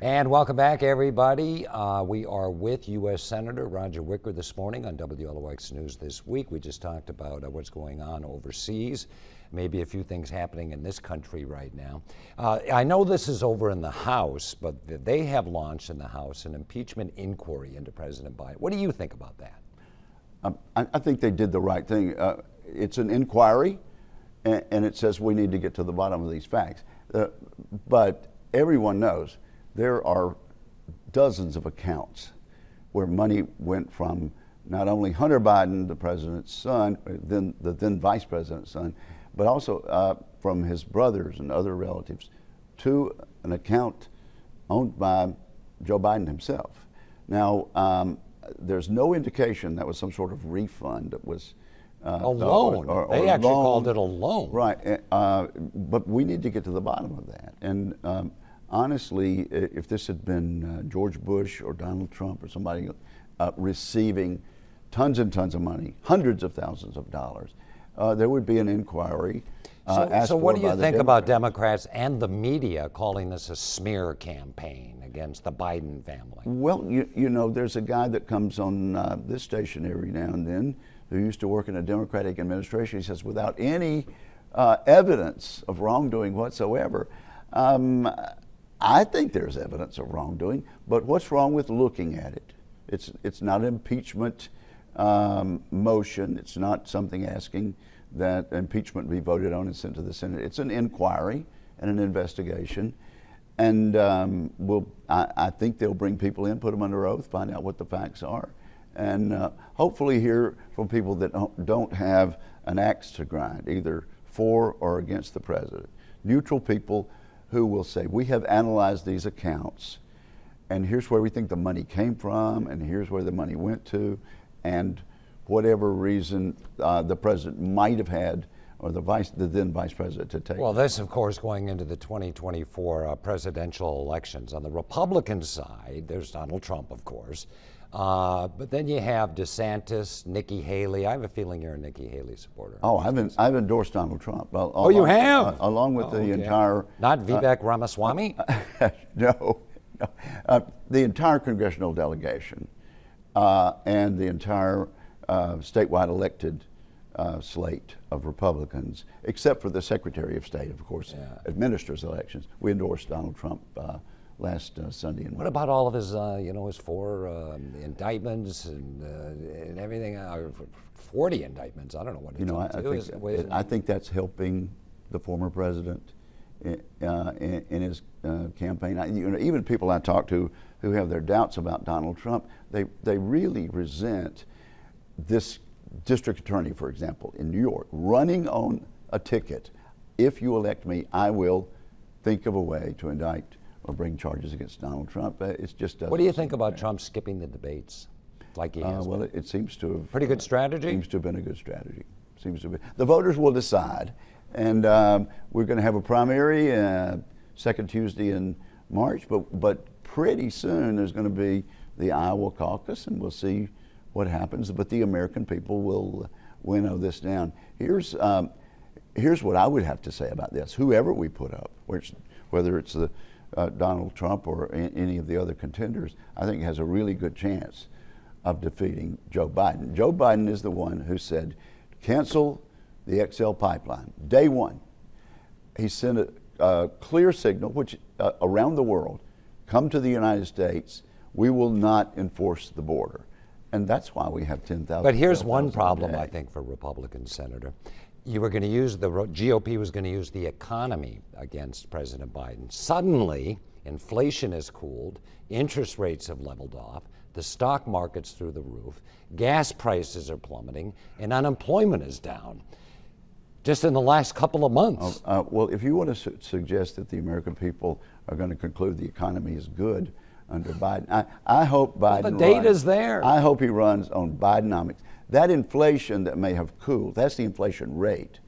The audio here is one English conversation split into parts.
And welcome back, everybody. We are with U.S. Senator Roger Wicker this morning on WLOX News This Week. We just talked about what's going on overseas, maybe a few things happening in this country right now. I know this is over in the House, but they have launched in the House an impeachment inquiry into President Biden. What do you think about that? I think they did the right thing. It's an inquiry, and it says we need to get to the bottom of these facts. But everyone knows there are dozens of accounts where money went from not only Hunter Biden, the president's son, then the then vice president's son, but also from his brothers and other relatives to an account owned by Joe Biden himself. Now, there's no indication that was some sort of refund that was a loan. Or they actually called it a loan. Right, but we need to get to the bottom of that. And honestly, if this had been George Bush or Donald Trump or somebody receiving tons and tons of money, hundreds of thousands of dollars, there would be an inquiry. So what do you think about Democrats and the media calling this a smear campaign against the Biden family? Well, you know, there's a guy that comes on this station every now and then who used to work in a Democratic administration. He says, without any evidence of wrongdoing whatsoever, I think there's evidence of wrongdoing, but what's wrong with looking at it? It's not an impeachment motion. It's not something asking that impeachment be voted on and sent to the Senate. It's an inquiry and an investigation. And I think they'll bring people in, put them under oath, find out what the facts are, and hopefully hear from people that don't have an axe to grind, either for or against the president. Neutral people who will say, we have analyzed these accounts, and here's where we think the money came from, and here's where the money went to, and whatever reason the president might have had, or the then vice president, to take. Well, this, of course, going into the 2024 presidential elections. On the Republican side, there's Donald Trump, of course, but then you have DeSantis, Nikki Haley. I have a feeling you're a Nikki Haley supporter. Oh, I've endorsed Donald Trump. Oh, you have? Along with the entire... Not Vivek Ramaswamy? No. The entire congressional delegation and the entire statewide elected slate of Republicans, except for the Secretary of State, of course, administers elections. We endorsed Donald Trump last Sunday. What about all of his, his 4 indictments and everything? 40 indictments. I don't know what it's up to. I think that's helping the former president in his campaign. Even people I talk to who have their doubts about Donald Trump, they really resent this district attorney, for example, in New York, running on a ticket. If you elect me, I will think of a way to indict or bring charges against Donald Trump. It's just doesn't. What do you think about Trump skipping the debates, like he has? Well, it seems to have pretty good strategy. Seems to have been a good strategy. Seems to be. The voters will decide, and we're going to have a primary second Tuesday in March, but pretty soon there's going to be the Iowa caucus, and we'll see what happens. But the American people will winnow this down. Here's what I would have to say about this. Whoever we put up, whether it's the Donald Trump or any of the other contenders, I think has a really good chance of defeating Joe Biden. Joe Biden is the one who said, cancel the XL pipeline. Day one, he sent a clear signal, which around the world, come to the United States, we will not enforce the border. And that's why we have 10,000. But here's one problem, I think, for Republicans, Senator. You were going to use, the GOP was going to use the economy against President Biden. Suddenly, inflation has cooled, interest rates have leveled off, the stock market's through the roof, gas prices are plummeting, and unemployment is down. Just in the last couple of months. Well, if you want to suggest that the American people are going to conclude the economy is good under Biden, I hope Biden. Well, the data's there. I hope he runs on Bidenomics. That inflation that may have cooled, that's the inflation rate.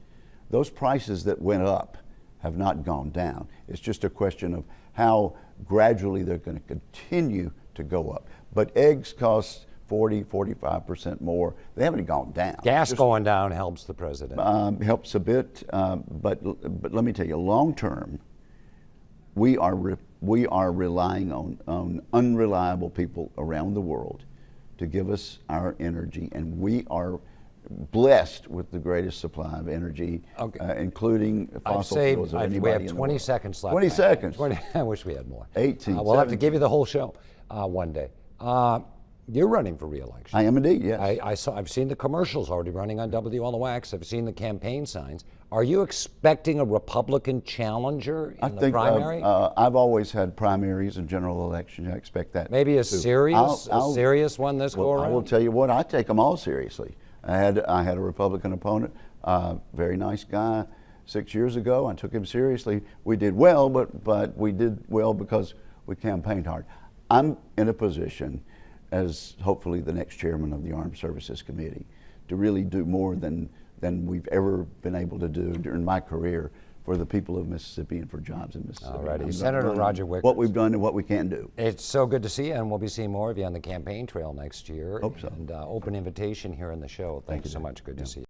Those prices that went up have not gone down. It's just a question of how gradually they're going to continue to go up. But eggs cost 40–45% more. They haven't gone down. Gas going down helps the president. Helps a bit, but let me tell you, long term, we are relying on unreliable people around the world to give us our energy, and we are blessed with the greatest supply of energy, including fossil fuels of anybody we have in the 20 world. seconds left. 20 seconds. I wish we had more. 18, we'll have to 17. give you the whole show one day. You're running for re-election. I am indeed, yes. I've seen the commercials already running on WLOX. I've seen the campaign signs. Are you expecting a Republican challenger in the primary? I've always had primaries and general elections. I expect that. Maybe a serious one this go around? I will tell you what, I take them all seriously. I had a Republican opponent, very nice guy, 6 years ago. I took him seriously. We did well, but we did well because we campaigned hard. I'm in a position, as hopefully the next chairman of the Armed Services Committee, to really do more than we've ever been able to do during my career for the people of Mississippi and for jobs in Mississippi. All righty. Senator Roger Wicker. What we've done and what we can do. It's so good to see you, and we'll be seeing more of you on the campaign trail next year. Hope so. And open invitation here in the show. Thanks so much. Good to see you.